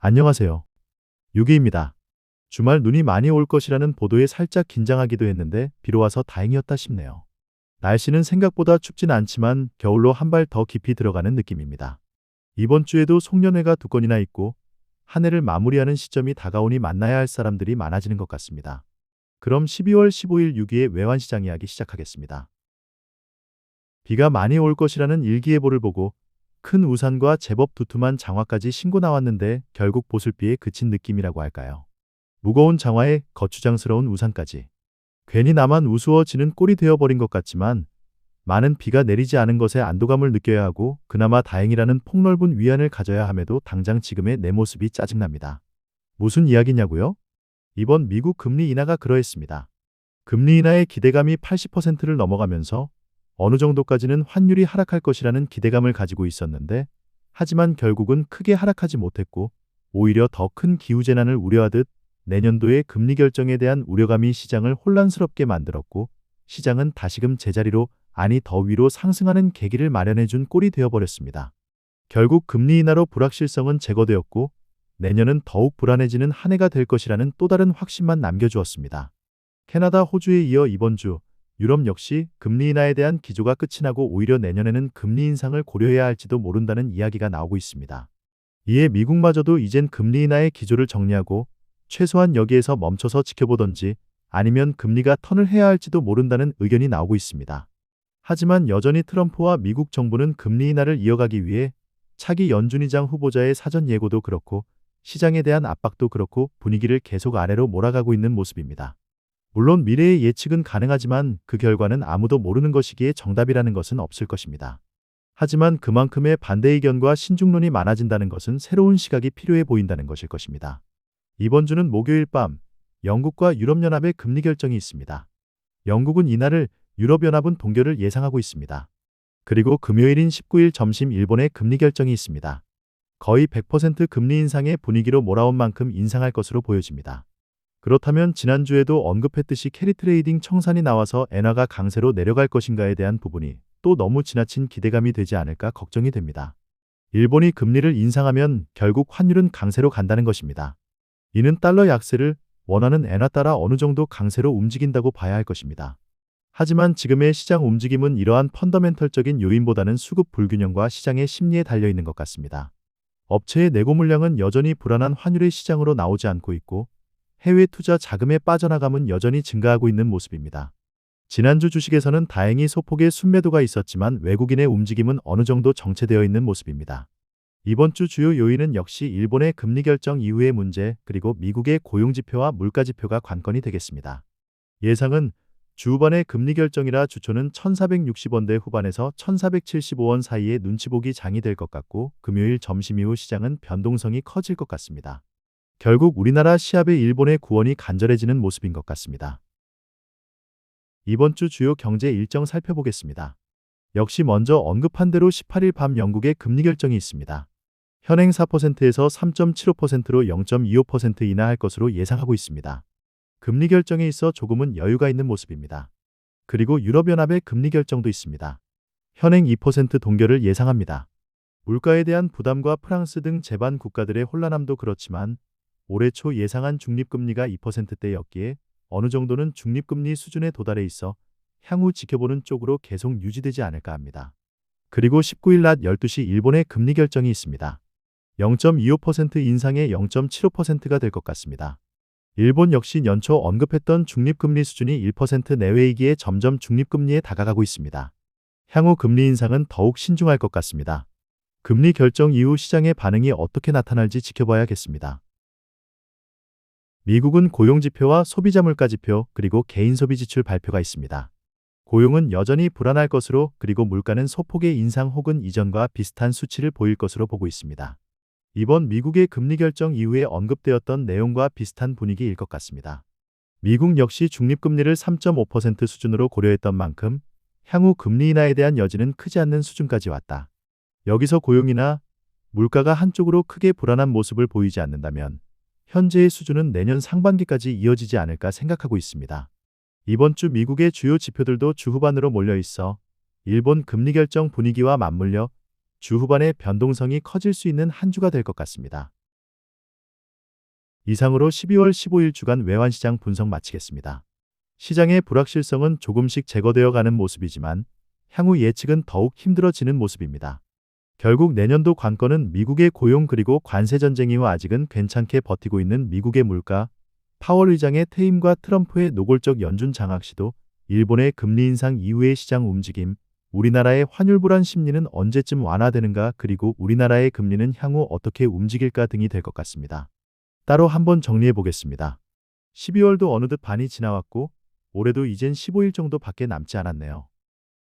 안녕하세요. 유기입니다. 주말 눈이 많이 올 것이라는 보도에 살짝 긴장하기도 했는데 비로 와서 다행이었다 싶네요. 날씨는 생각보다 춥진 않지만 겨울로 한 발 더 깊이 들어가는 느낌입니다. 이번 주에도 송년회가 두 건이나 있고 한 해를 마무리하는 시점이 다가오니 만나야 할 사람들이 많아지는 것 같습니다. 그럼 12월 15일 유기의 외환시장 이야기 시작하겠습니다. 비가 많이 올 것이라는 일기예보를 보고 큰 우산과 제법 두툼한 장화까지 신고 나왔는데 결국 보슬비에 그친 느낌이라고 할까요? 무거운 장화에 거추장스러운 우산까지. 괜히 나만 우스워지는 꼴이 되어버린 것 같지만 많은 비가 내리지 않은 것에 안도감을 느껴야 하고 그나마 다행이라는 폭넓은 위안을 가져야 함에도 당장 지금의 내 모습이 짜증납니다. 무슨 이야기냐고요? 이번 미국 금리 인하가 그러했습니다. 금리 인하의 기대감이 80%를 넘어가면서 어느 정도까지는 환율이 하락할 것이라는 기대감을 가지고 있었는데 하지만 결국은 크게 하락하지 못했고 오히려 더 큰 기후재난을 우려하듯 내년도의 금리 결정에 대한 우려감이 시장을 혼란스럽게 만들었고 시장은 다시금 제자리로 아니 더 위로 상승하는 계기를 마련해준 꼴이 되어버렸습니다. 결국 금리 인하로 불확실성은 제거되었고 내년은 더욱 불안해지는 한 해가 될 것이라는 또 다른 확신만 남겨주었습니다. 캐나다, 호주에 이어 이번 주 유럽 역시 금리 인하에 대한 기조가 끝이 나고 오히려 내년에는 금리 인상을 고려해야 할지도 모른다는 이야기가 나오고 있습니다. 이에 미국마저도 이젠 금리 인하의 기조를 정리하고 최소한 여기에서 멈춰서 지켜보던지 아니면 금리가 턴을 해야 할지도 모른다는 의견이 나오고 있습니다. 하지만 여전히 트럼프와 미국 정부는 금리 인하를 이어가기 위해 차기 연준의장 후보자의 사전 예고도 그렇고 시장에 대한 압박도 그렇고 분위기를 계속 아래로 몰아가고 있는 모습입니다. 물론 미래의 예측은 가능하지만 그 결과는 아무도 모르는 것이기에 정답이라는 것은 없을 것입니다. 하지만 그만큼의 반대 의견과 신중론이 많아진다는 것은 새로운 시각이 필요해 보인다는 것일 것입니다. 이번 주는 목요일 밤 영국과 유럽연합의 금리 결정이 있습니다. 영국은 인하를, 유럽연합은 동결을 예상하고 있습니다. 그리고 금요일인 19일 점심 일본의 금리 결정이 있습니다. 거의 100% 금리 인상의 분위기로 몰아온 만큼 인상할 것으로 보여집니다. 그렇다면 지난주에도 언급했듯이 캐리트레이딩 청산이 나와서 엔화가 강세로 내려갈 것인가에 대한 부분이 또 너무 지나친 기대감이 되지 않을까 걱정이 됩니다. 일본이 금리를 인상하면 결국 환율은 강세로 간다는 것입니다. 이는 달러 약세를 원하는 엔화 따라 어느 정도 강세로 움직인다고 봐야 할 것입니다. 하지만 지금의 시장 움직임은 이러한 펀더멘털적인 요인보다는 수급 불균형과 시장의 심리에 달려있는 것 같습니다. 업체의 내고 물량은 여전히 불안한 환율의 시장으로 나오지 않고 있고 해외 투자 자금의 빠져나감은 여전히 증가하고 있는 모습입니다. 지난주 주식에서는 다행히 소폭의 순매도가 있었지만 외국인의 움직임은 어느 정도 정체되어 있는 모습입니다. 이번 주 주요 요인은 역시 일본의 금리 결정 이후의 문제 그리고 미국의 고용지표와 물가지표가 관건이 되겠습니다. 예상은 주 후반의 금리 결정이라 주초는 1460원대 후반에서 1475원 사이의 눈치보기 장이 될 것 같고 금요일 점심 이후 시장은 변동성이 커질 것 같습니다. 결국 우리나라 시합에 일본의 구원이 간절해지는 모습인 것 같습니다. 이번 주 주요 경제 일정 살펴보겠습니다. 역시 먼저 언급한 대로 18일 밤 영국의 금리 결정이 있습니다. 현행 4%에서 3.75%로 0.25% 인하할 것으로 예상하고 있습니다. 금리 결정에 있어 조금은 여유가 있는 모습입니다. 그리고 유럽연합의 금리 결정도 있습니다. 현행 2% 동결을 예상합니다. 물가에 대한 부담과 프랑스 등 제반 국가들의 혼란함도 그렇지만 올해 초 예상한 중립금리가 2%대였기에 어느 정도는 중립금리 수준에 도달해 있어 향후 지켜보는 쪽으로 계속 유지되지 않을까 합니다. 그리고 19일 낮 12시 일본의 금리 결정이 있습니다. 0.25% 인상의 0.75%가 될 것 같습니다. 일본 역시 연초 언급했던 중립금리 수준이 1% 내외이기에 점점 중립금리에 다가가고 있습니다. 향후 금리 인상은 더욱 신중할 것 같습니다. 금리 결정 이후 시장의 반응이 어떻게 나타날지 지켜봐야겠습니다. 미국은 고용지표와 소비자 물가지표 그리고 개인소비 지출 발표가 있습니다. 고용은 여전히 불안할 것으로 그리고 물가는 소폭의 인상 혹은 이전과 비슷한 수치를 보일 것으로 보고 있습니다. 이번 미국의 금리 결정 이후에 언급되었던 내용과 비슷한 분위기일 것 같습니다. 미국 역시 중립금리를 3.5% 수준으로 고려했던 만큼 향후 금리 인하에 대한 여지는 크지 않는 수준까지 왔다. 여기서 고용이나 물가가 한쪽으로 크게 불안한 모습을 보이지 않는다면 현재의 수준은 내년 상반기까지 이어지지 않을까 생각하고 있습니다. 이번 주 미국의 주요 지표들도 주 후반으로 몰려 있어 일본 금리 결정 분위기와 맞물려 주 후반에 변동성이 커질 수 있는 한 주가 될 것 같습니다. 이상으로 12월 15일 주간 외환시장 분석 마치겠습니다. 시장의 불확실성은 조금씩 제거되어 가는 모습이지만 향후 예측은 더욱 힘들어지는 모습입니다. 결국 내년도 관건은 미국의 고용 그리고 관세 전쟁 이후 아직은 괜찮게 버티고 있는 미국의 물가, 파월 의장의 퇴임과 트럼프의 노골적 연준 장악 시도, 일본의 금리 인상 이후의 시장 움직임, 우리나라의 환율 불안 심리는 언제쯤 완화되는가, 그리고 우리나라의 금리는 향후 어떻게 움직일까 등이 될 것 같습니다. 따로 한번 정리해 보겠습니다. 12월도 어느덧 반이 지나왔고 올해도 이젠 15일 정도밖에 남지 않았네요.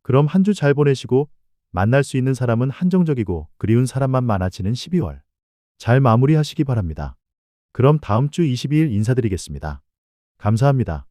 그럼 한 주 잘 보내시고 만날 수 있는 사람은 한정적이고 그리운 사람만 많아지는 12월. 잘 마무리하시기 바랍니다. 그럼 다음 주 22일 인사드리겠습니다. 감사합니다.